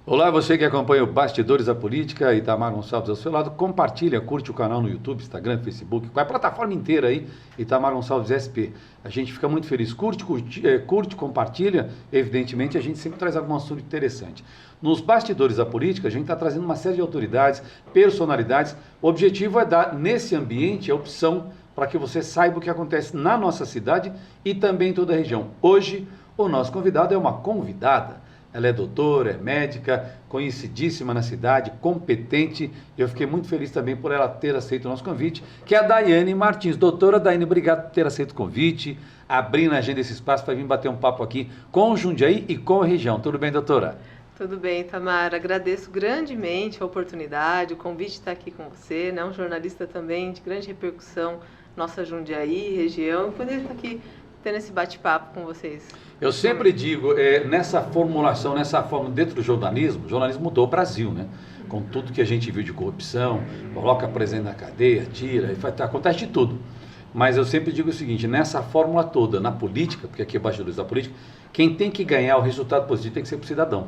Olá, você que acompanha o Bastidores da Política, Itamar Gonçalves ao seu lado, compartilha, curte o canal no YouTube, Instagram, Facebook, com a plataforma inteira aí, Itamar Gonçalves SP. A gente fica muito feliz, curte, compartilha, evidentemente a gente sempre traz algum assunto interessante. Nos Bastidores da Política, a gente está trazendo uma série de autoridades, personalidades, o objetivo é dar nesse ambiente a opção para que você saiba o que acontece na nossa cidade e também em toda a região. Hoje, o nosso convidado é uma convidada. Ela é doutora, é médica, conhecidíssima na cidade, competente. Eu fiquei muito feliz também por ela ter aceito o nosso convite, que é a Daiane Martins. Doutora Daiane, obrigado por ter aceito o convite, abrindo na agenda esse espaço para vir bater um papo aqui com o Jundiaí e com a região. Tudo bem, doutora? Tudo bem, Tamara. Agradeço grandemente a oportunidade, o convite de estar aqui com você, né? Um jornalista também de grande repercussão, nossa Jundiaí, região, e poder estar aqui tendo esse bate-papo com vocês. Eu sempre digo, nessa formulação, nessa forma, dentro do jornalismo, o jornalismo mudou o Brasil, né? Com tudo que a gente viu de corrupção, coloca presidente na cadeia, tira, acontece de tudo. Mas eu sempre digo o seguinte, nessa fórmula toda, na política, porque aqui é bastidores da política, quem tem que ganhar o resultado positivo tem que ser o cidadão.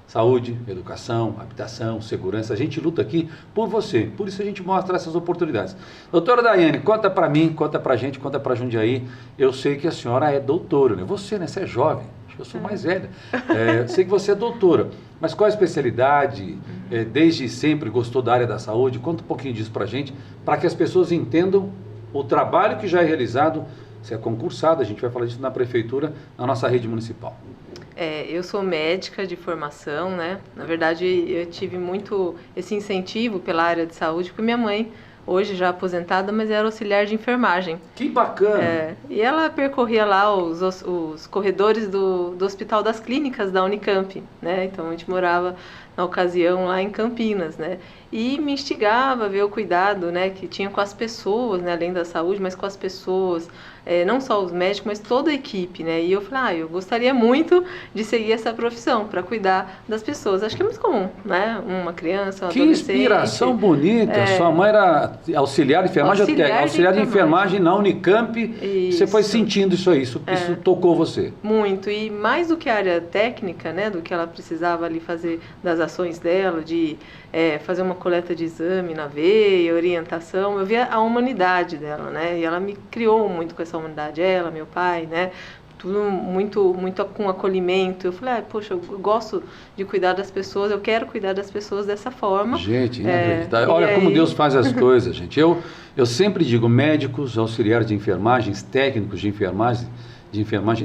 Saúde, educação, habitação, segurança, a gente luta aqui por você, por isso a gente mostra essas oportunidades. Doutora Daiane, conta para mim, conta para a gente, conta para Jundiaí, eu sei que a senhora é doutora, né? Você, né? Você é jovem, acho que eu sou mais velha, sei que você é doutora, mas qual a especialidade, desde sempre gostou da área da saúde, conta um pouquinho disso para a gente, para que as pessoas entendam o trabalho que já é realizado, você é concursada, a gente vai falar disso na prefeitura, na nossa rede municipal. Eu sou médica de formação, né? Na verdade, eu tive muito esse incentivo pela área de saúde, porque minha mãe, hoje já aposentada, mas era auxiliar de enfermagem. Que bacana! E ela percorria lá os corredores do Hospital das Clínicas da Unicamp, né? Então, a gente morava, na ocasião, lá em Campinas, né? E me instigava a ver o cuidado, né, que tinha com as pessoas, né, além da saúde, mas com as pessoas, não só os médicos, mas toda a equipe, né? E eu falei, eu gostaria muito de seguir essa profissão, para cuidar das pessoas. Acho que é muito comum, né? Uma criança, um adolescente. Que inspiração bonita! Sua mãe era auxiliar de enfermagem, auxiliar de enfermagem na Unicamp. Isso. Você foi sentindo isso aí, isso tocou você? Muito, e mais do que a área técnica, né, do que ela precisava ali fazer das ações dela, de fazer uma coleta de exame na veia, orientação, eu via a humanidade dela, né, e ela me criou muito com essa humanidade, ela, meu pai, né, tudo muito com acolhimento. Eu falei, poxa, eu gosto de cuidar das pessoas, eu quero cuidar das pessoas dessa forma. Gente, olha como Deus faz as coisas, gente. Eu sempre digo, médicos, auxiliares de enfermagens, técnicos de enfermagem,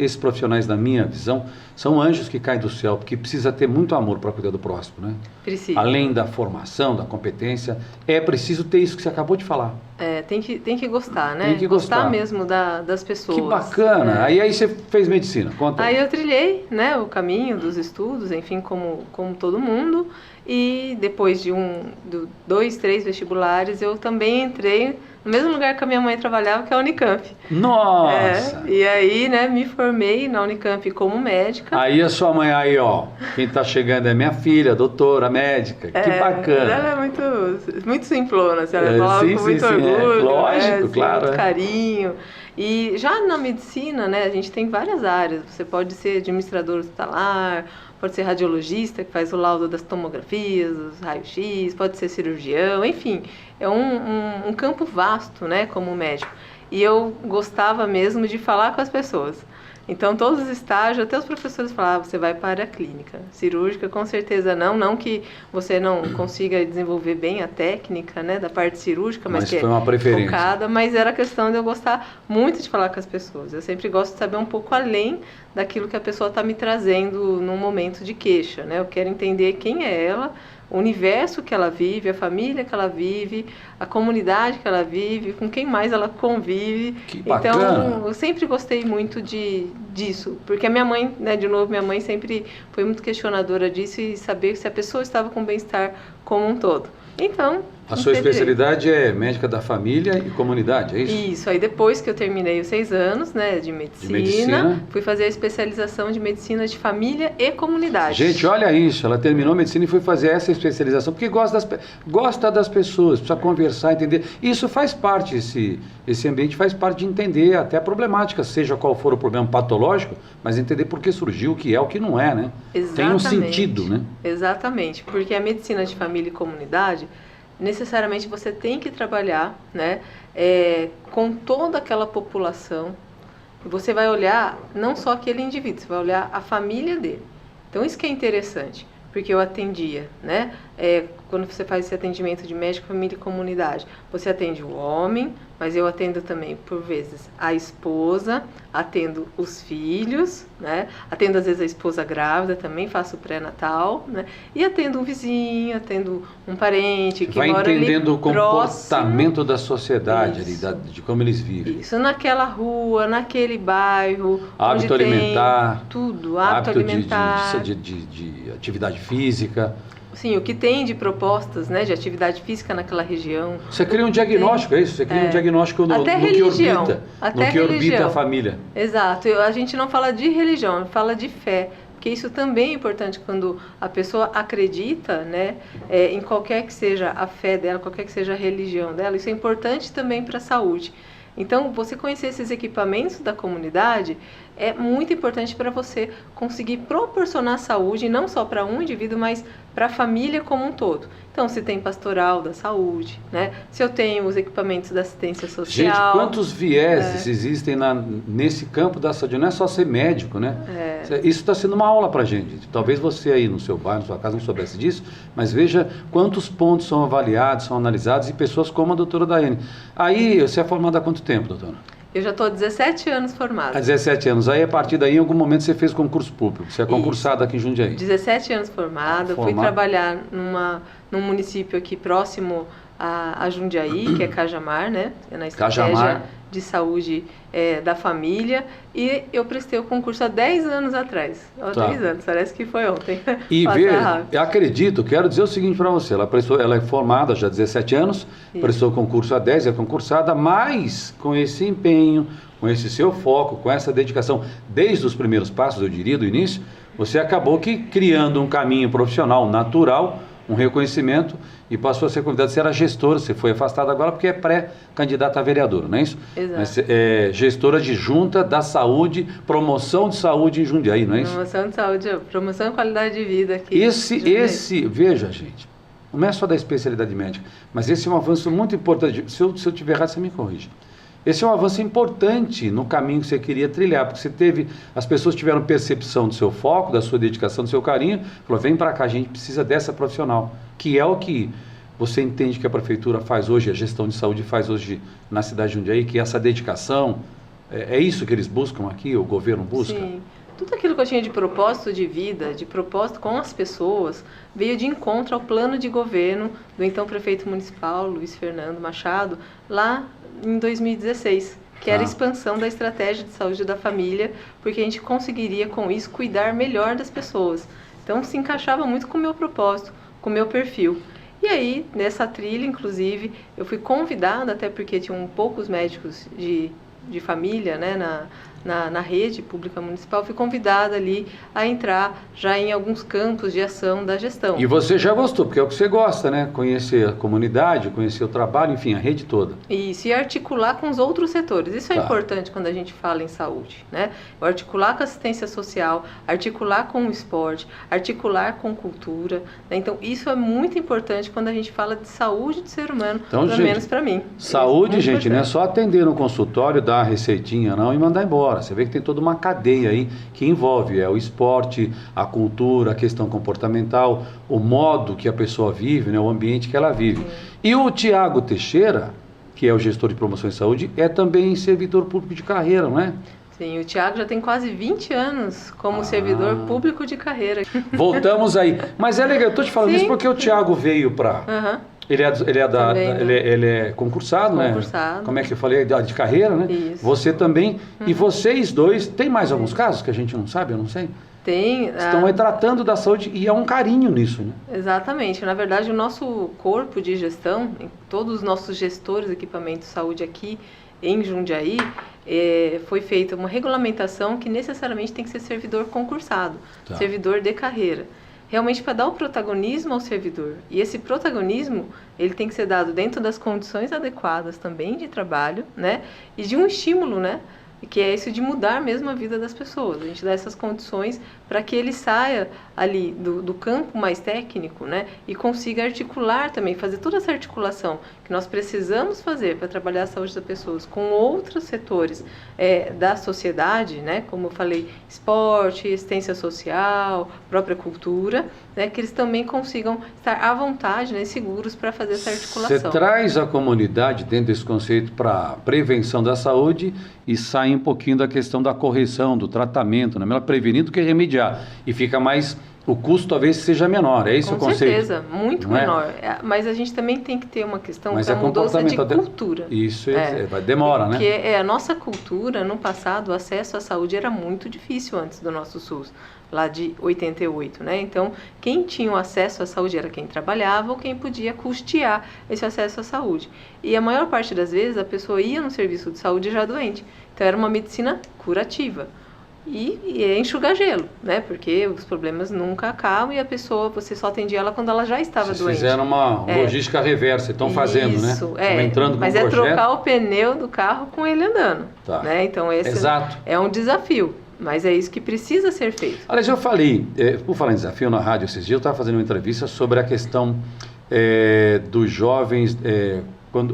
esses profissionais, na minha visão, são anjos que caem do céu, porque precisa ter muito amor para cuidar do próximo, né? Precisa. Além da formação, da competência, é preciso ter isso que você acabou de falar. Tem que gostar, né? Tem que gostar mesmo das pessoas. Que bacana! Aí você fez medicina, conta aí. Aí eu trilhei, né, o caminho dos estudos, enfim, como todo mundo, e depois de 2, 3 vestibulares, eu também entrei no mesmo lugar que a minha mãe trabalhava, que é a Unicamp. Nossa! E aí, né, me formei na Unicamp como médica. Aí a sua mãe, quem tá chegando é minha filha, doutora, médica, que bacana. Ela é muito simplona, assim, ela falava com muito orgulho, lógico, claro. Muito carinho. E já na medicina, né, a gente tem várias áreas. Você pode ser administrador hospitalar, pode ser radiologista, que faz o laudo das tomografias, dos raios-x, pode ser cirurgião, enfim, é um campo vasto, né, como médico. E eu gostava mesmo de falar com as pessoas. Então, todos os estágios, até os professores falavam, você vai para a área clínica. Cirúrgica, com certeza não que você não consiga desenvolver bem a técnica, né, da parte cirúrgica, mas que foi uma preferência. Focada, mas era questão de eu gostar muito de falar com as pessoas. Eu sempre gosto de saber um pouco além daquilo que a pessoa está me trazendo num momento de queixa, né? Eu quero entender quem é ela, o universo que ela vive, a família que ela vive, a comunidade que ela vive, com quem mais ela convive. Que bacana. Então, eu sempre gostei muito disso, porque a minha mãe, né, de novo, minha mãe sempre foi muito questionadora disso e saber se a pessoa estava com bem-estar como um todo. Então, A sua especialidade é médica da família e comunidade, é isso? Isso, aí depois que eu terminei os 6 anos, né, de medicina, fui fazer a especialização de medicina de família e comunidade. Gente, olha isso, ela terminou medicina e foi fazer essa especialização, porque gosta das pessoas, precisa conversar, entender. Isso faz parte, esse ambiente faz parte de entender até a problemática, seja qual for o problema patológico, mas entender por que surgiu, o que é, o que não é, né? Exatamente. Tem um sentido, né? Exatamente, porque a medicina de família e comunidade, necessariamente você tem que trabalhar, né, com toda aquela população. Você vai olhar não só aquele indivíduo, você vai olhar a família dele. Então isso que é interessante, porque eu atendia, né, quando você faz esse atendimento de médico, família e comunidade, você atende o homem, mas eu atendo também, por vezes, a esposa, atendo os filhos, né? Atendo, às vezes, a esposa grávida também, faço pré-natal, né? E atendo um vizinho, atendo um parente que vai mora ali entendendo o comportamento próximo da sociedade, ali, de como eles vivem. Isso, naquela rua, naquele bairro, Hábito onde alimentar. tem tudo, hábito alimentar. De atividade física. Sim, o que tem de propostas, né, de atividade física naquela região. Você cria um diagnóstico, é isso? Você cria um diagnóstico no que orbita, no que orbita a família. Exato. A gente não fala de religião, fala de fé. Porque isso também é importante quando a pessoa acredita, né, em qualquer que seja a fé dela, qualquer que seja a religião dela. Isso é importante também para a saúde. Então, você conhecer esses equipamentos da comunidade é muito importante para você conseguir proporcionar saúde, não só para um indivíduo, mas para a família como um todo. Então, se tem pastoral da saúde, né? Se eu tenho os equipamentos da assistência social... Gente, quantos vieses existem nesse campo da saúde? Não é só ser médico, né? Isso está sendo uma aula para a gente. Talvez você aí no seu bairro, na sua casa, não soubesse disso, mas veja quantos pontos são avaliados, são analisados, e pessoas como a doutora Daiane. Aí, você é formada há quanto tempo, doutora? Eu já estou há 17 anos formada. Há 17 anos. Aí, a partir daí, em algum momento, você fez concurso público. Você é concursada aqui em Jundiaí. 17 anos formada. Fui trabalhar num município aqui próximo a Jundiaí, que é Cajamar, né? Na estratégia de saúde da família. E eu prestei o concurso há 10 anos atrás. Há 10 anos, parece que foi ontem. E eu acredito, quero dizer o seguinte para você, ela é formada já há 17 anos, prestou concurso há 10, é concursada, mas com esse empenho, com esse seu foco, com essa dedicação, desde os primeiros passos, eu diria, do início, você acabou criando um caminho profissional natural, um reconhecimento, e passou a ser convidada. Você era gestora, você foi afastada agora porque é pré-candidata a vereadora, não é isso? Exato. Mas é gestora de junta da saúde, promoção de saúde em Jundiaí, não é isso? Promoção de saúde, promoção de qualidade de vida aqui. Veja, gente, não é só da especialidade médica, mas esse é um avanço muito importante. Se eu tiver errado, você me corrige. Esse é um avanço importante no caminho que você queria trilhar, porque as pessoas tiveram percepção do seu foco, da sua dedicação, do seu carinho, falou, vem para cá, a gente precisa dessa profissional, que é o que você entende que a prefeitura faz hoje, a gestão de saúde faz hoje na cidade de Jundiaí, que essa dedicação, é isso que eles buscam aqui, o governo busca? Sim. Tudo aquilo que eu tinha de propósito de vida, de propósito com as pessoas, veio de encontro ao plano de governo do então prefeito municipal, Luiz Fernando Machado, lá em 2016, que era a expansão da estratégia de saúde da família, porque a gente conseguiria com isso cuidar melhor das pessoas. Então se encaixava muito com o meu propósito, com o meu perfil. E aí, nessa trilha, inclusive, eu fui convidada, até porque tinham poucos médicos de família, né, na rede pública municipal, fui convidada ali a entrar já em alguns campos de ação da gestão. E você já gostou, porque é o que você gosta, né? Conhecer a comunidade, conhecer o trabalho, enfim, a rede toda. Isso, e articular com os outros setores. Isso é importante quando a gente fala em saúde, né? Articular com a assistência social, articular com o esporte, articular com cultura, né? Então, isso é muito importante quando a gente fala de saúde do ser humano, então, pelo menos para mim. Saúde, gente, não é só atender no consultório, dar a receitinha, não, e mandar embora. Você vê que tem toda uma cadeia aí que envolve o esporte, a cultura, a questão comportamental, o modo que a pessoa vive, né, o ambiente que ela vive. Sim. E o Tiago Teixeira, que é o gestor de promoção de saúde, é também servidor público de carreira, não é? Sim, o Tiago já tem quase 20 anos como servidor público de carreira. Voltamos aí. Mas é legal, eu estou te falando isso porque o Tiago veio para... Ele é concursado, né? Como é que eu falei? De carreira, né? Isso. Você também. E vocês dois, tem mais alguns casos que a gente não sabe? Eu não sei. Tem. Estão aí tratando da saúde e é um carinho nisso, né? Exatamente. Na verdade, o nosso corpo de gestão, todos os nossos gestores de equipamentos de saúde aqui em Jundiaí, foi feita uma regulamentação que necessariamente tem que ser servidor concursado, servidor de carreira. Realmente para dar o protagonismo ao servidor. E esse protagonismo, ele tem que ser dado dentro das condições adequadas também de trabalho, né? E de um estímulo, né? Que é isso de mudar mesmo a vida das pessoas. A gente dá essas condições para que ele saia ali do campo mais técnico, né? E consiga articular também, fazer toda essa articulação que nós precisamos fazer para trabalhar a saúde das pessoas com outros setores da sociedade, né? Como eu falei, esporte, assistência social, própria cultura, né? Que eles também consigam estar à vontade, né? Seguros para fazer essa articulação. Você traz a comunidade dentro desse conceito para prevenção da saúde e sai um pouquinho da questão da correção, do tratamento, né? Melhor prevenir do que remediar. E fica mais, o custo talvez seja menor, é esse o conceito? Com certeza, muito menor. Mas a gente também tem que ter uma questão da mudança de cultura. Isso, demora, porque, né? Porque a nossa cultura, no passado, o acesso à saúde era muito difícil antes do nosso SUS, lá de 88, né? Então, quem tinha o acesso à saúde era quem trabalhava ou quem podia custear esse acesso à saúde. E a maior parte das vezes a pessoa ia no serviço de saúde já doente. Então, era uma medicina curativa. E é enxugar gelo, né? Porque os problemas nunca acabam e a pessoa, você só atendia ela quando ela já estava doente. Vocês fizeram uma logística reversa, estão fazendo, né? Isso, entrando mas com trocar o pneu do carro com ele andando, né? Então, esse é um desafio. Mas é isso que precisa ser feito. Aliás, eu falei, por falar em desafio na rádio esses dias, eu estava fazendo uma entrevista sobre a questão dos jovens,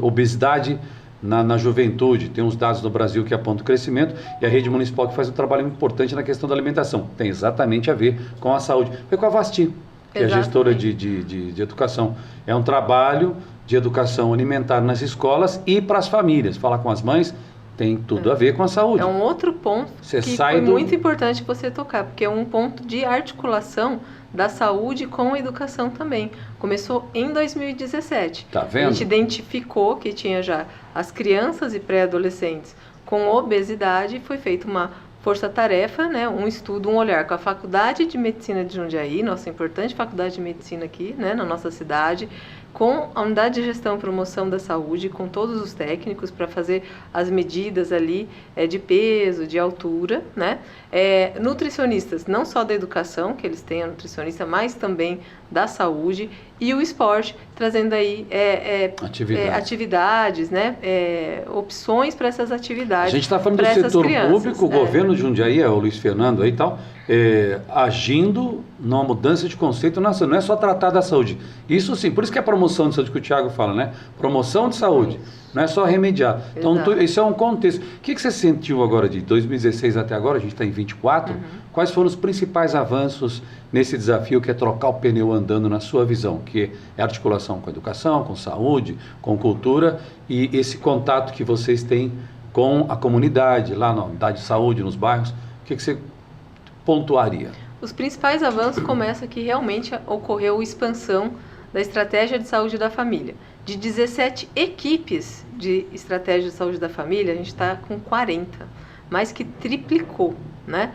obesidade na juventude. Tem uns dados no Brasil que apontam o crescimento e a rede municipal que faz um trabalho importante na questão da alimentação. Tem exatamente a ver com a saúde. Foi com a Vasti, que é a gestora de educação. É um trabalho de educação alimentar nas escolas e para as famílias. Falar com as mães tem tudo a ver com a saúde. É um outro ponto que foi muito importante você tocar, porque é um ponto de articulação da saúde com a educação também. Começou em 2017. Tá vendo? A gente identificou que tinha já as crianças e pré-adolescentes com obesidade e foi feita uma força-tarefa, né, um estudo, um olhar com a Faculdade de Medicina de Jundiaí, nossa importante Faculdade de Medicina aqui, né, na nossa cidade, com a Unidade de Gestão e Promoção da Saúde, com todos os técnicos para fazer as medidas ali de peso, de altura, né? Nutricionistas, não só da educação, que eles têm a nutricionista, mas também da saúde e o esporte, trazendo aí atividades, né? Opções para essas atividades. A gente está falando do setor público, o governo de Jundiaí, o Luiz Fernando aí e tal, agindo numa mudança de conceito nacional, não é só tratar da saúde. Isso sim, por isso que é a promoção de saúde que o Thiago fala, né? Promoção de saúde, não é só remediar. Então, isso é um contexto. O que você sentiu agora de 2016 até agora, a gente está em 24, quais foram os principais avanços nesse desafio que é trocar o pneu andando na sua visão, que é articulação com a educação, com saúde, com cultura e esse contato que vocês têm com a comunidade, lá na unidade de saúde, nos bairros, o que você pontuaria? Os principais avanços começam que realmente ocorreu a expansão da estratégia de saúde da família. De 17 equipes de estratégia de saúde da família, a gente está com 40, mais que triplicou, né?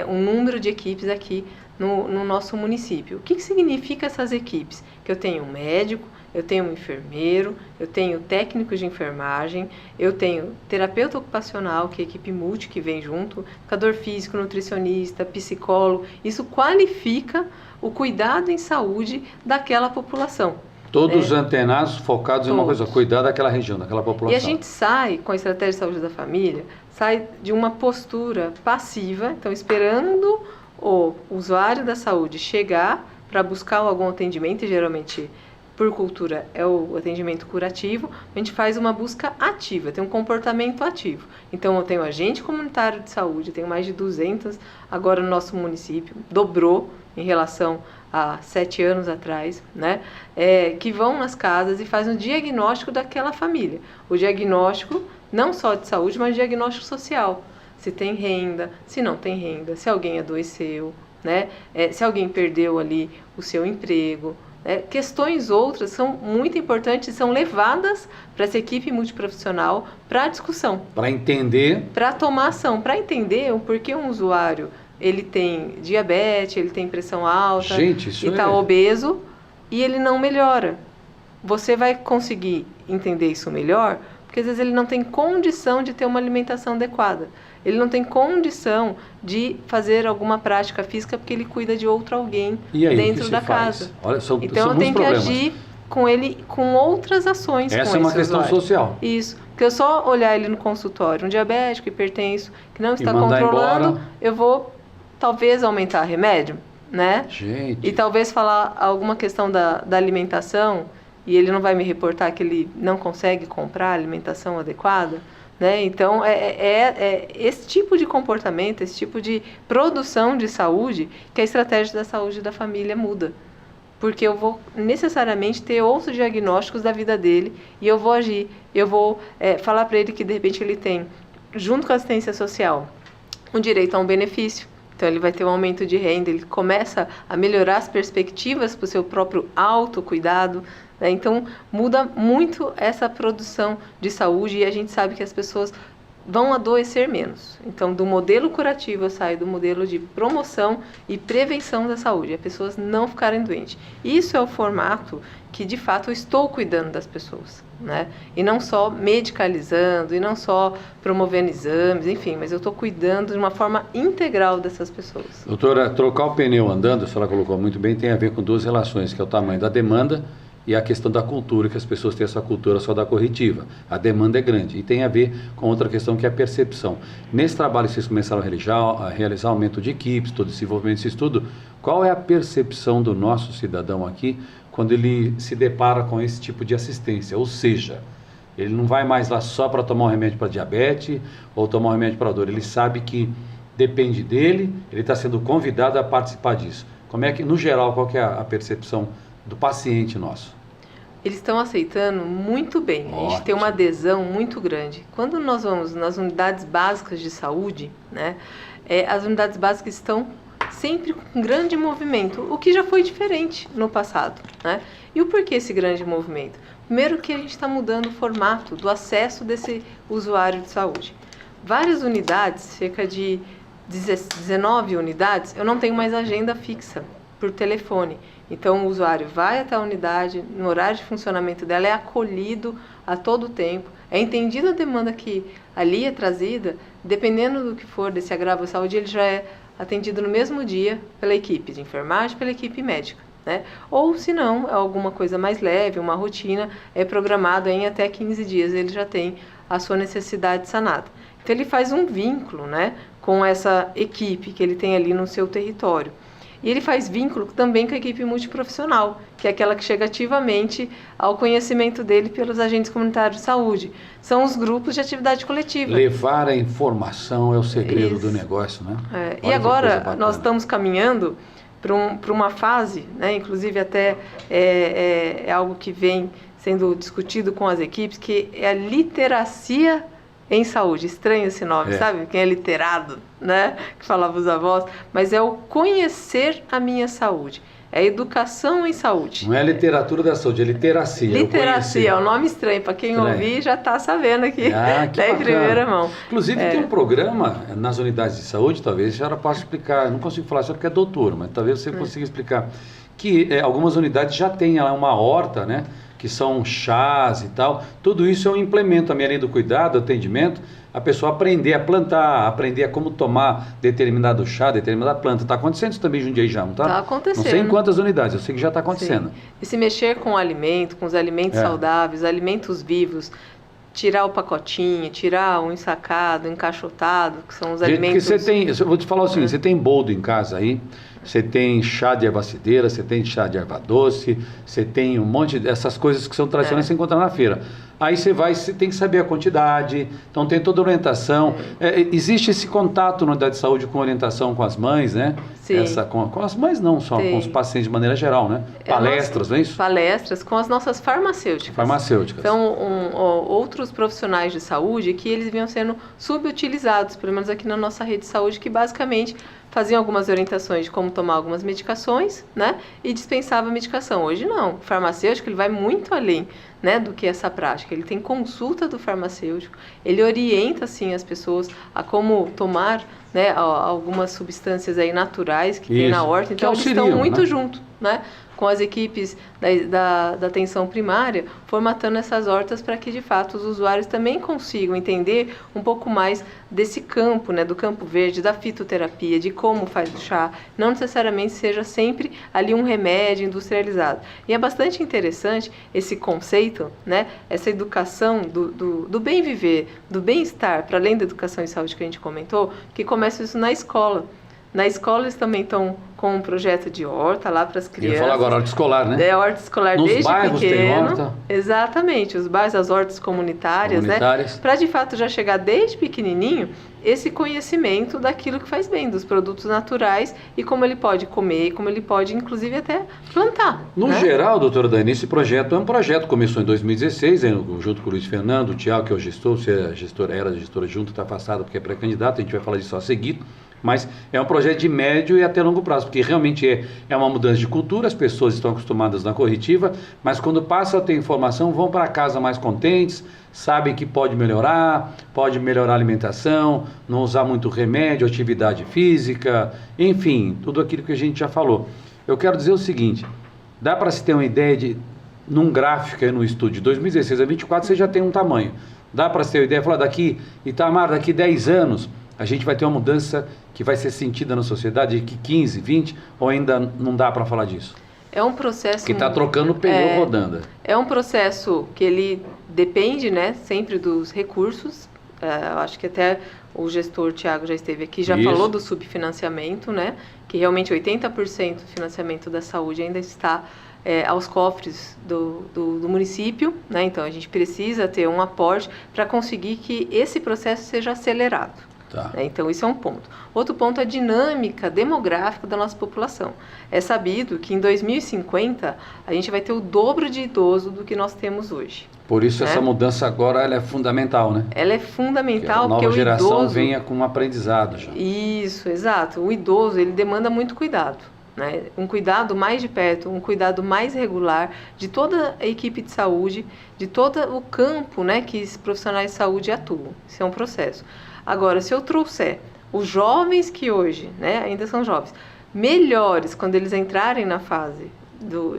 O número de equipes aqui no nosso município. O que significa essas equipes? Que eu tenho um médico, eu tenho um enfermeiro, eu tenho técnico de enfermagem, eu tenho terapeuta ocupacional, que é a equipe multi que vem junto, educador físico, nutricionista, psicólogo. Isso qualifica o cuidado em saúde daquela população. Todos antenados, focados em uma coisa, cuidar daquela região, daquela população. E a gente sai com a estratégia de saúde da família, sai de uma postura passiva, então esperando o usuário da saúde chegar para buscar algum atendimento, e geralmente por cultura é o atendimento curativo, a gente faz uma busca ativa, tem um comportamento ativo. Então eu tenho agente comunitário de saúde, tenho mais de 200 agora no nosso município, dobrou em relação a 7 anos atrás, né? Que vão nas casas e fazem um diagnóstico daquela família. O diagnóstico não só de saúde, mas diagnóstico social. Se tem renda, se não tem renda, se alguém adoeceu, né? Se alguém perdeu ali o seu emprego. Questões outras são muito importantes e são levadas para essa equipe multiprofissional para discussão. Para entender. Para tomar ação, para entender o porquê um usuário ele tem diabetes, ele tem pressão alta, Gente, isso e está é... obeso, e ele não melhora. Você vai conseguir entender isso melhor, porque às vezes ele não tem condição de ter uma alimentação adequada. Ele não tem condição de fazer alguma prática física porque ele cuida de outro alguém E aí, dentro o que da se faz? casa. Olha, Então eu muitos tenho que problemas. agir com ele com outras ações. Essa com é uma esse questão usuário. social. Isso. Porque eu só olhar ele no consultório, um diabético, hipertenso, que não está mandar controlando, embora. eu vou talvez aumentar remédio, né? Gente, E talvez falar alguma questão da alimentação, e ele não vai me reportar que ele não consegue comprar a alimentação adequada, né? Então, é esse tipo de comportamento, esse tipo de produção de saúde, que a estratégia da saúde da família muda. Porque eu vou necessariamente ter outros diagnósticos da vida dele e eu vou agir. Eu vou falar para ele que, de repente, ele tem, junto com a assistência social, um direito a um benefício. Então, ele vai ter um aumento de renda, ele começa a melhorar as perspectivas para o seu próprio autocuidado, né? Então, muda muito essa produção de saúde e a gente sabe que as pessoas vão adoecer menos. Então, do modelo curativo eu saio do modelo de promoção e prevenção da saúde, as pessoas não ficarem doentes. Isso é o formato que, de fato, eu estou cuidando das pessoas, né? E não só medicalizando, e não só promovendo exames, enfim, mas eu estou cuidando de uma forma integral dessas pessoas. doutora, trocar o pneu andando, a senhora colocou muito bem, tem a ver com duas relações, que é o tamanho da demanda e a questão da cultura, que as pessoas têm essa cultura só da corretiva. A demanda é grande. E tem a ver com outra questão, que é a percepção. Nesse trabalho que vocês começaram a realizar aumento de equipes, todo desenvolvimento desse estudo, qual é a percepção do nosso cidadão aqui quando ele se depara com esse tipo de assistência? Ou seja, ele não vai mais lá só para tomar um remédio para diabetes ou tomar um remédio para dor. Ele sabe que depende dele, ele está sendo convidado a participar disso. Como é que, no geral, qual que é a percepção do paciente nosso? Eles estão aceitando muito bem. A gente Ótimo. tem uma adesão muito grande. Quando nós vamos nas unidades básicas de saúde, né, as unidades básicas estão sempre com grande movimento, o que já foi diferente no passado, né? E o porquê esse grande movimento? Primeiro que a gente está mudando o formato do acesso desse usuário de saúde. Várias unidades, cerca de 19 unidades, eu não tenho mais agenda fixa por telefone. Então, o usuário vai até a unidade, no horário de funcionamento dela, é acolhido a todo tempo, é entendida a demanda que ali é trazida, dependendo do que for desse agravo à saúde, ele já é atendido no mesmo dia pela equipe de enfermagem, pela equipe médica, né? Ou, se não, é alguma coisa mais leve, uma rotina, é programado em até 15 dias, ele já tem a sua necessidade sanada. Então, ele faz um vínculo, né, com essa equipe que ele tem ali no seu território. E ele faz vínculo também com a equipe multiprofissional, que é aquela que chega ativamente ao conhecimento dele pelos agentes comunitários de saúde. São os grupos de atividade coletiva. Levar a informação é o segredo Isso. do negócio, né? E Olha que coisa agora bacana. nós estamos caminhando para uma fase, né, inclusive até é algo que vem sendo discutido com as equipes, que é a literacia em saúde. Estranho esse nome, sabe? Quem é literado, né? Que falava os avós. Mas é o conhecer a minha saúde. É a educação em saúde. Não é a literatura da saúde, é literacia. Literacia, é um nome estranho. Para quem ouvir, já está sabendo aqui. Que em primeira mão. Inclusive, tem um programa nas unidades de saúde, talvez a senhora possa explicar. Não consigo falar só porque é doutor, mas talvez você consiga explicar. Que algumas unidades já têm lá uma horta, né? Que são chás e tal, tudo isso eu implemento também, além do cuidado, do atendimento, a pessoa aprender a plantar, aprender a como tomar determinado chá, determinada planta. Está acontecendo isso também em Jundiaí já, não está? Está acontecendo. Não sei em quantas unidades, eu sei que já está acontecendo. Sim. E se mexer com o alimento, com os alimentos saudáveis, alimentos vivos, tirar o pacotinho, tirar o ensacado, encaixotado, que são os alimentos... Porque você tem, eu vou te falar o seguinte, você tem boldo em casa aí, você tem chá de ervacideira, você tem chá de erva doce, você tem um monte dessas coisas que são tradicionais que você encontra na feira. Aí você tem que saber a quantidade, então tem toda a orientação. Existe esse contato na unidade de saúde com orientação com as mães, né? Sim. Com as mães não, só com os pacientes de maneira geral, né? Palestras, não é isso? Palestras com as nossas farmacêuticas. Farmacêuticas. São outros profissionais de saúde que eles vinham sendo subutilizados, pelo menos aqui na nossa rede de saúde, que basicamente faziam algumas orientações de como tomar algumas medicações, né? E dispensava a medicação. Hoje não. O farmacêutico ele vai muito além, né, do que essa prática. Ele tem consulta do farmacêutico, ele orienta assim as pessoas a como tomar, né, algumas substâncias aí naturais que tem na horta. Então eles estão muito junto, né, com as equipes da atenção primária, formatando essas hortas para que, de fato, os usuários também consigam entender um pouco mais desse campo, né, do campo verde, da fitoterapia, de como faz o chá, não necessariamente seja sempre ali um remédio industrializado. E é bastante interessante esse conceito, né, essa educação do bem viver, do bem-estar, para além da educação em saúde que a gente comentou, que começa isso na escola. Na escola eles também estão com um projeto de horta lá para as crianças. Eu falo agora horta escolar, né? É, horta escolar Nos desde bairros pequeno. tem horta? Exatamente, os bairros, as hortas comunitárias, né? Para de fato já chegar desde pequenininho esse conhecimento daquilo que faz bem, dos produtos naturais e como ele pode comer, como ele pode inclusive até plantar. No geral, doutora Dani, esse projeto é um projeto que começou em 2016, junto com o Luiz Fernando, o Thiago, que é o gestor, você era gestora junto, está afastado porque é pré-candidato, a gente vai falar disso a seguir. Mas é um projeto de médio e até longo prazo, porque realmente é uma mudança de cultura, as pessoas estão acostumadas na corretiva, mas quando passam a ter informação, vão para casa mais contentes, sabem que pode melhorar a alimentação, não usar muito remédio, atividade física, enfim, tudo aquilo que a gente já falou. Eu quero dizer o seguinte, dá para se ter uma ideia de, num gráfico aí no estúdio, de 2016 a 2024 você já tem um tamanho. Dá para se ter uma ideia, falar Itamar, daqui 10 anos, a gente vai ter uma mudança que vai ser sentida na sociedade, de 15, 20, ou ainda não dá para falar disso? É um processo... Que está trocando o pneu rodando. É um processo que ele depende, né, sempre dos recursos. Eu acho que até o gestor Thiago já esteve aqui, já falou do subfinanciamento, né, que realmente 80% do financiamento da saúde ainda está aos cofres do município, né, então a gente precisa ter um aporte para conseguir que esse processo seja acelerado. Tá. Então, isso é um ponto. Outro ponto é a dinâmica demográfica da nossa população. É sabido que em 2050 a gente vai ter o dobro de idoso do que nós temos hoje. Por isso essa mudança agora ela é fundamental, né? Ela é fundamental porque a nova geração idoso venha com um aprendizado já. Isso, exato. O idoso, ele demanda muito cuidado, né? Um cuidado mais de perto, um cuidado mais regular de toda a equipe de saúde, de todo o campo, né, que os profissionais de saúde atuam. Isso é um processo. Agora, se eu trouxer os jovens que hoje, né, ainda são jovens, melhores quando eles entrarem na fase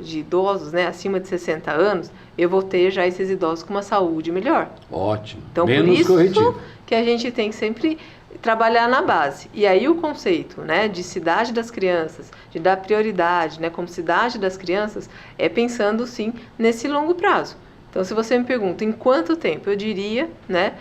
de idosos, né, acima de 60 anos, eu vou ter já esses idosos com uma saúde melhor. Ótimo. Então, menos por isso corretivo. Que a gente tem que sempre trabalhar na base. E aí o conceito, né, de cidade das crianças, de dar prioridade, né, como cidade das crianças, é pensando sim nesse longo prazo. Então, se você me pergunta em quanto tempo, eu diria, né,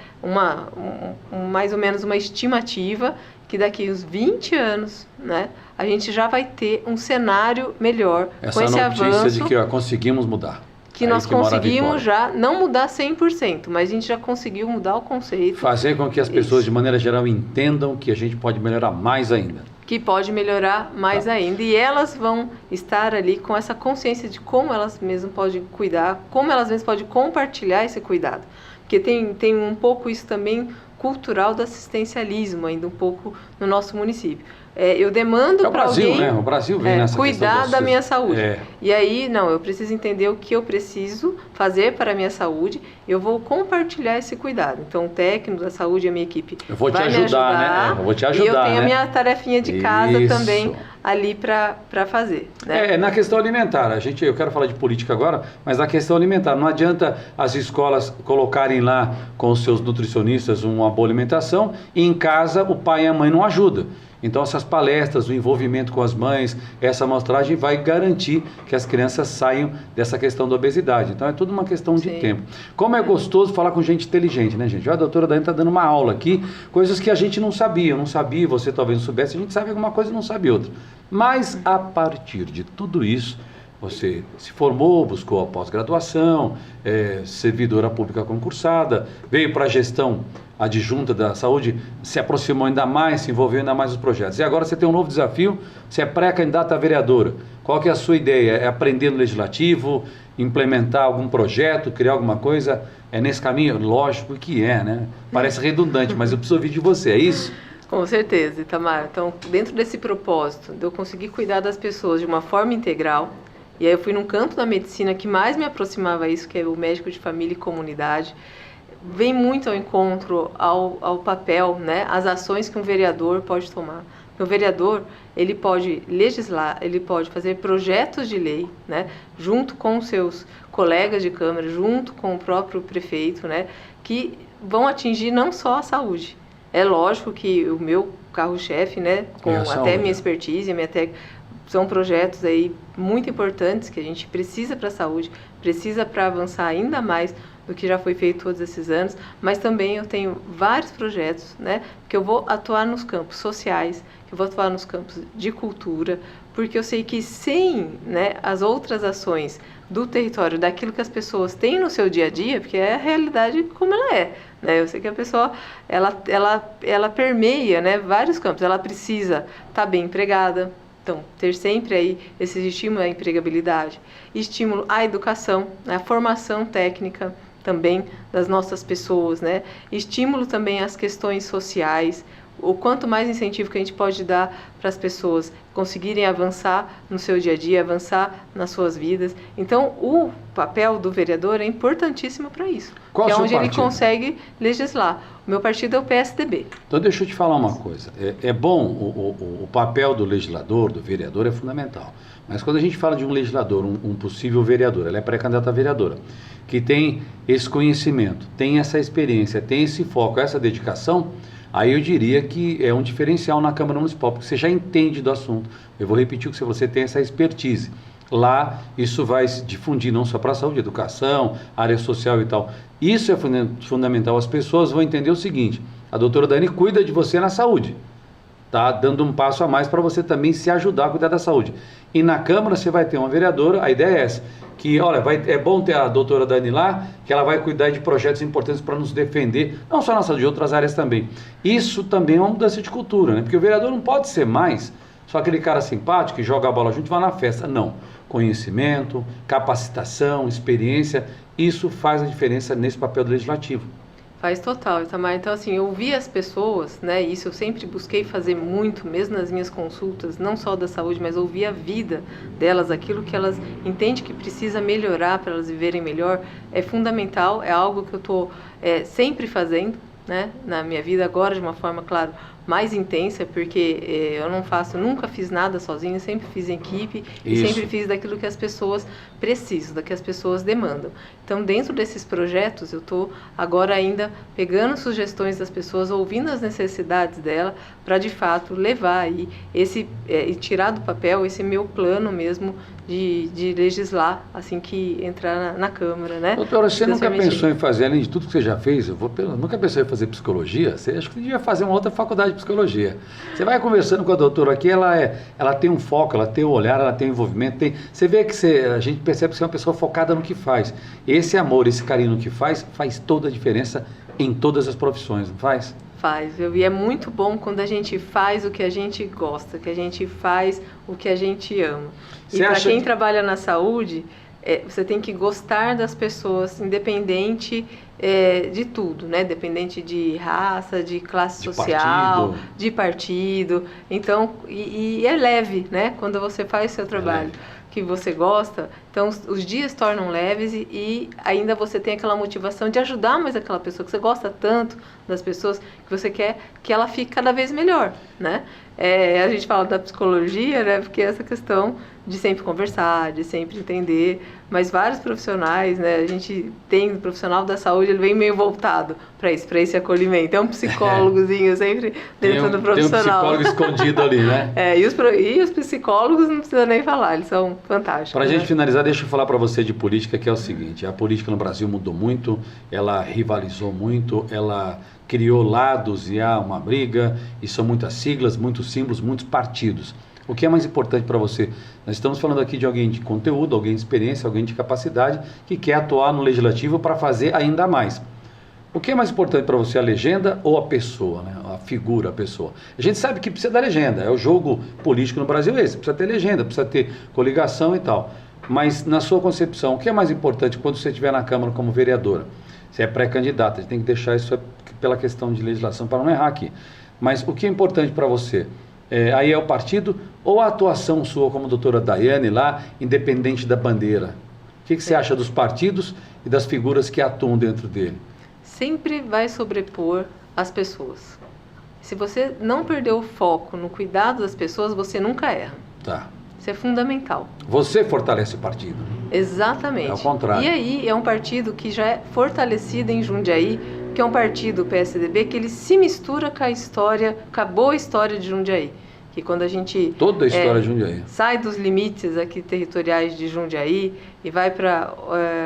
mais ou menos uma estimativa que daqui uns 20 anos, né, a gente já vai ter um cenário melhor com esse avanço. Essa notícia de que conseguimos mudar. Que nós conseguimos já, não mudar 100%, mas a gente já conseguiu mudar o conceito. Fazer com que as pessoas, de maneira geral, entendam que a gente pode melhorar mais ainda. Que pode melhorar mais ainda. E elas vão estar ali com essa consciência de como elas mesmas podem cuidar, como elas mesmas podem compartilhar esse cuidado. Porque tem um pouco isso também cultural do assistencialismo, ainda um pouco no nosso município. Eu demando para alguém, né? O Brasil vem nessa cuidar da minha saúde. É. E aí, não, eu preciso entender o que eu preciso fazer para a minha saúde, eu vou compartilhar esse cuidado. Então, o técnico da saúde e a minha equipe vai me ajudar, né? Eu vou te ajudar, e eu tenho né? a minha tarefinha de casa Isso. também ali para fazer. Né? Na questão alimentar, eu quero falar de política agora, mas na questão alimentar, não adianta as escolas colocarem lá com os seus nutricionistas uma boa alimentação e em casa o pai e a mãe não ajudam. Então essas palestras, o envolvimento com as mães, essa amostragem vai garantir que as crianças saiam dessa questão da obesidade. Então é tudo uma questão de tempo. Como é gostoso falar com gente inteligente, né, gente? A doutora Dani está dando uma aula aqui, coisas que a gente não sabia, você talvez não soubesse, a gente sabe alguma coisa e não sabe outra. Mas a partir de tudo isso, você se formou, buscou a pós-graduação, servidora pública concursada, veio para a gestão adjunta da saúde, se aproximou ainda mais, se envolveu ainda mais nos projetos. E agora você tem um novo desafio, você é pré-candidata a vereadora. Qual que é a sua ideia? É aprender no legislativo, implementar algum projeto, criar alguma coisa? É nesse caminho? Lógico que né? Parece redundante, mas eu preciso ouvir de você, é isso? Com certeza, Itamar. Então, dentro desse propósito de eu conseguir cuidar das pessoas de uma forma integral, e aí eu fui num campo da medicina que mais me aproximava a isso, que é o médico de família e comunidade, vem muito ao encontro ao papel, né, as ações que um vereador pode tomar. O vereador, ele pode legislar, ele pode fazer projetos de lei, né, junto com os seus colegas de Câmara, junto com o próprio prefeito, né, que vão atingir não só a saúde. É lógico que o meu carro-chefe, né, com até minha expertise, são projetos aí muito importantes que a gente precisa para a saúde, precisa para avançar ainda mais do que já foi feito todos esses anos, mas também eu tenho vários projetos, né, que eu vou atuar nos campos sociais, que eu vou atuar nos campos de cultura, porque eu sei que sem, né, as outras ações do território, daquilo que as pessoas têm no seu dia a dia, porque é a realidade como ela é, né, eu sei que a pessoa, ela permeia, né, vários campos, ela precisa estar bem empregada. Então, ter sempre aí esse estímulo à empregabilidade, estímulo à educação, à formação técnica também das nossas pessoas, né? Estímulo também às questões sociais, o quanto mais incentivo que a gente pode dar para as pessoas conseguirem avançar no seu dia a dia, avançar nas suas vidas. Então, o papel do vereador é importantíssimo para isso. Qual é o seu onde partido? Ele consegue legislar. O meu partido é o PSDB. Então, deixa eu te falar uma coisa. É bom, o papel do legislador, do vereador, é fundamental. Mas quando a gente fala de um legislador, um possível vereador, ela é pré-candidata a vereadora, que tem esse conhecimento, tem essa experiência, tem esse foco, essa dedicação, aí eu diria que é um diferencial na Câmara Municipal, porque você já entende do assunto. Eu vou repetir o que você tem essa expertise. Lá, isso vai se difundir não só para a saúde, educação, área social e tal. Isso é fundamental. As pessoas vão entender o seguinte: a doutora Dani cuida de você na saúde. Tá dando um passo a mais para você também se ajudar a cuidar da saúde. E na Câmara você vai ter uma vereadora, a ideia é essa, que olha, é bom ter a doutora Dani lá, que ela vai cuidar de projetos importantes para nos defender, não só na saúde, de outras áreas também. Isso também é uma mudança de cultura, né? Porque o vereador não pode ser mais só aquele cara simpático que joga a bola junto e vai na festa. Não. Conhecimento, capacitação, experiência, isso faz a diferença nesse papel do legislativo. Faz total, Itamar. Então, assim, eu ouvir as pessoas, né, isso eu sempre busquei fazer muito, mesmo nas minhas consultas, não só da saúde, mas ouvir a vida delas, aquilo que elas entendem que precisa melhorar para elas viverem melhor, é fundamental, é algo que eu estou sempre fazendo, né, na minha vida agora, de uma forma, claro, mais intensa, porque eu não nunca fiz nada sozinho, sempre fiz em equipe e sempre fiz daquilo que as pessoas precisam, da que as pessoas demandam. Então, dentro desses projetos, eu estou agora ainda pegando sugestões das pessoas, ouvindo as necessidades dela, para de fato levar aí e tirar do papel esse meu plano mesmo de legislar assim que entrar na Câmara, né? Doutora, você nunca pensou em fazer, além de tudo que você já fez, nunca pensou em fazer psicologia? Você acha que devia fazer uma outra faculdade de psicologia. Você vai conversando com a doutora aqui, ela tem um foco, ela tem um olhar, ela tem um envolvimento, você vê que a gente percebe que você é uma pessoa focada no que faz. Esse amor, esse carinho no que faz toda a diferença em todas as profissões, não faz? Faz, e é muito bom quando a gente faz o que a gente gosta, que a gente faz o que a gente ama. E para quem trabalha na saúde, você tem que gostar das pessoas, independente de tudo, né? Dependente de raça, de classe social, de partido. Então, e é leve, né? Quando você faz o seu trabalho que você gosta, então os dias tornam leves e ainda você tem aquela motivação de ajudar mais aquela pessoa que você gosta tanto das pessoas, que você quer que ela fique cada vez melhor, né? A gente fala da psicologia, né? Porque essa questão de sempre conversar, de sempre entender, mas vários profissionais, né? A gente tem o profissional da saúde, ele vem meio voltado para esse acolhimento. É um psicólogozinho sempre dentro do profissional. Tem um psicólogo escondido ali, né? E os psicólogos não precisa nem falar, eles são fantásticos. Para a gente finalizar, deixa eu falar para você de política, que é o seguinte: a política no Brasil mudou muito, ela rivalizou muito, ela criou lados e há uma briga, e são muitas siglas, muitos símbolos, muitos partidos. O que é mais importante para você? Nós estamos falando aqui de alguém de conteúdo, alguém de experiência, alguém de capacidade, que quer atuar no legislativo para fazer ainda mais. O que é mais importante para você, a legenda ou a pessoa, né? A figura, a pessoa? A gente sabe que precisa da legenda, é o jogo político no Brasil esse, precisa ter legenda, precisa ter coligação e tal. Mas na sua concepção, o que é mais importante quando você estiver na Câmara como vereadora? Você é pré-candidata, a gente tem que deixar isso pela questão de legislação para não errar aqui. Mas o que é importante para você? Aí é o partido ou a atuação sua como doutora Daiane lá, independente da bandeira? O que você acha dos partidos e das figuras que atuam dentro dele? Sempre vai sobrepor as pessoas. Se você não perder o foco no cuidado das pessoas, você nunca erra. Tá. Isso é fundamental. Você fortalece o partido. Exatamente. É ao contrário. E aí é um partido que já é fortalecido em Jundiaí, que é um partido, o PSDB, que ele se mistura com a história, com a boa história de Jundiaí. Que quando a gente Toda a história de Jundiaí sai dos limites aqui territoriais de Jundiaí e vai para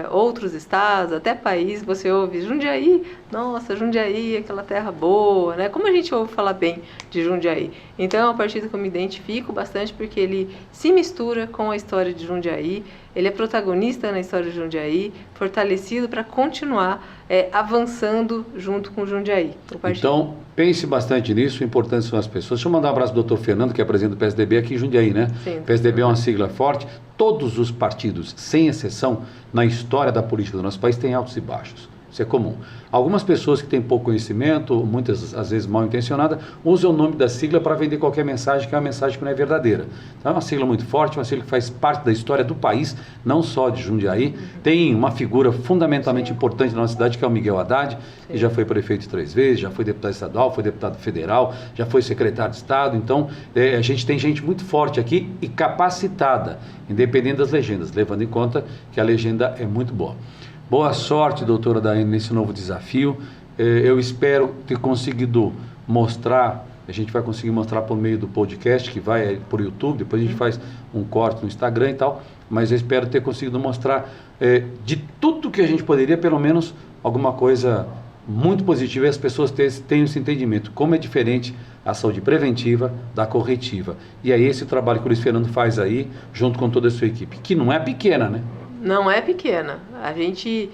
outros estados, até país, você ouve Jundiaí, nossa, Jundiaí, aquela terra boa, né? Como a gente ouve falar bem de Jundiaí. Então é um partido que eu me identifico bastante porque ele se mistura com a história de Jundiaí, ele é protagonista na história de Jundiaí, fortalecido para continuar avançando junto com Jundiaí. Então, pense bastante nisso, o importante são as pessoas. Deixa eu mandar um abraço para o doutor Fernando, que é presidente do PSDB aqui em Jundiaí, né? Sim. O PSDB é uma sigla forte. Todos os partidos, sem exceção, na história da política do nosso país, têm altos e baixos. Isso é comum. Algumas pessoas que têm pouco conhecimento, muitas às vezes mal intencionadas, usam o nome da sigla para vender qualquer mensagem que é uma mensagem que não é verdadeira. Então é uma sigla muito forte, uma sigla que faz parte da história do país, não só de Jundiaí. Tem uma figura fundamentalmente importante na nossa cidade, que é o Miguel Haddad, que já foi prefeito 3 vezes, já foi deputado estadual, foi deputado federal, já foi secretário de Estado. Então a gente tem gente muito forte aqui e capacitada, independente das legendas, levando em conta que a legenda é muito boa. Boa sorte, doutora Daiane, nesse novo desafio. Eu espero ter conseguido mostrar, a gente vai conseguir mostrar por meio do podcast, que vai por YouTube, depois a gente faz um corte no Instagram e tal, mas eu espero ter conseguido mostrar de tudo que a gente poderia, pelo menos alguma coisa muito positiva, e as pessoas tenham esse entendimento, como é diferente a saúde preventiva da corretiva. E é esse o trabalho que o Luiz Fernando faz aí, junto com toda a sua equipe, que não é pequena, né? Não é pequena. A gente,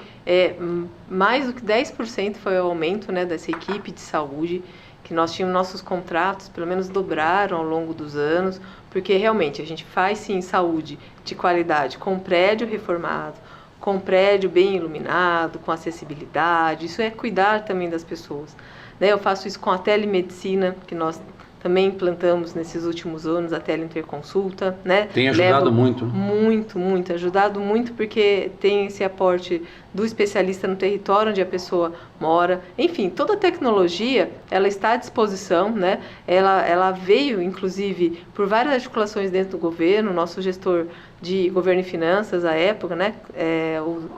mais do que 10% foi o aumento, né, dessa equipe de saúde, que nós tínhamos nossos contratos, pelo menos dobraram ao longo dos anos, porque realmente a gente faz sim saúde de qualidade, com prédio reformado, com prédio bem iluminado, com acessibilidade, isso é cuidar também das pessoas. Né? Eu faço isso com a telemedicina, que nós também implantamos nesses últimos anos a teleinterconsulta, né? Tem ajudado muito. Muito, ajudado muito porque tem esse aporte do especialista no território onde a pessoa mora. Enfim, toda a tecnologia, ela está à disposição, né? Ela veio, inclusive, por várias articulações dentro do governo, nosso gestor de governo e finanças à época, né?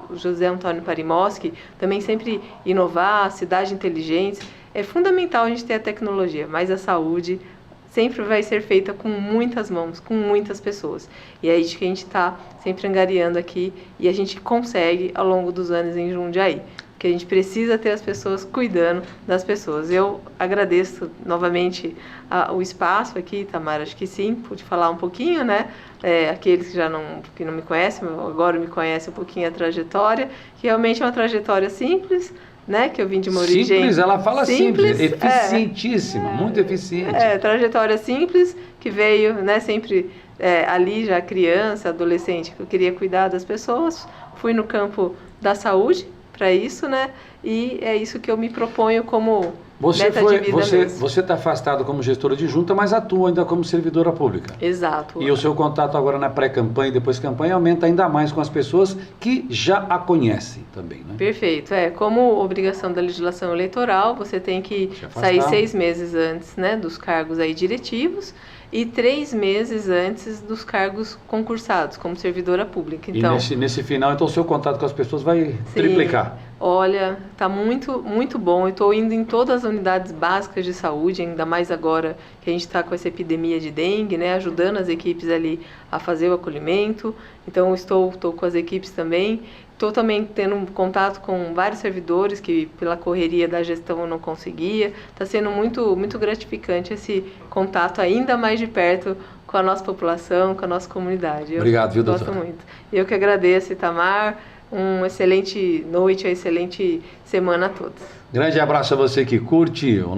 O José Antônio Parimoski, também sempre inovar, cidade inteligente. É fundamental a gente ter a tecnologia, mas a saúde sempre vai ser feita com muitas mãos, com muitas pessoas. E é isso que a gente está sempre angariando aqui e a gente consegue ao longo dos anos em Jundiaí. Porque a gente precisa ter as pessoas cuidando das pessoas. Eu agradeço novamente o espaço aqui, Tamara, acho que sim, pude falar um pouquinho, né? Aqueles que não me conhecem, agora me conhecem um pouquinho a trajetória, que realmente é uma trajetória simples, né, que eu vim de uma origem simples, ela fala simples, eficientíssima, muito eficiente. Trajetória simples, que veio, né, sempre ali já criança, adolescente, que eu queria cuidar das pessoas, fui no campo da saúde para isso, né, e é isso que eu me proponho como meta de vida mesmo. Você está afastado como gestora de junta, mas atua ainda como servidora pública. Exato. E o seu contato agora na pré-campanha e depois campanha aumenta ainda mais com as pessoas que já a conhecem também, né? Perfeito. Como obrigação da legislação eleitoral, você tem que sair 6 meses antes, né, dos cargos aí diretivos e 3 meses antes dos cargos concursados como servidora pública. Então, e nesse final, então, o seu contato com as pessoas vai triplicar. Olha, está muito, muito bom. Eu estou indo em todas as unidades básicas de saúde, ainda mais agora que a gente está com essa epidemia de dengue, né? Ajudando as equipes ali a fazer o acolhimento. Então, estou com as equipes também. Estou também tendo contato com vários servidores que pela correria da gestão eu não conseguia. Está sendo muito, muito gratificante esse contato ainda mais de perto com a nossa população, com a nossa comunidade. Obrigado, viu, doutora? Gosto muito. Eu que agradeço, Itamar. Uma excelente noite, uma excelente semana a todos. Grande abraço a você que curte a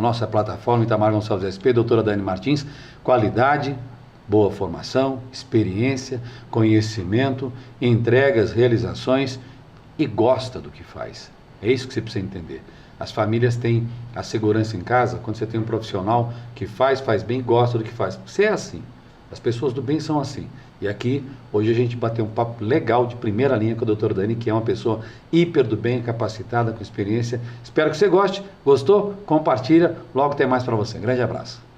nossa plataforma Itamar Gonçalves SP, doutora Daiane Martins. Qualidade, boa formação, experiência, conhecimento, entregas, realizações e gosta do que faz. É isso que você precisa entender. as famílias têm a segurança em casa quando você tem um profissional que faz bem e gosta do que faz. Você é assim. As pessoas do bem são assim. E aqui, hoje a gente bateu um papo legal de primeira linha com o Dr. Dani, que é uma pessoa hiper do bem, capacitada, com experiência. Espero que você goste. Gostou? Compartilha. Logo tem mais para você. Grande abraço.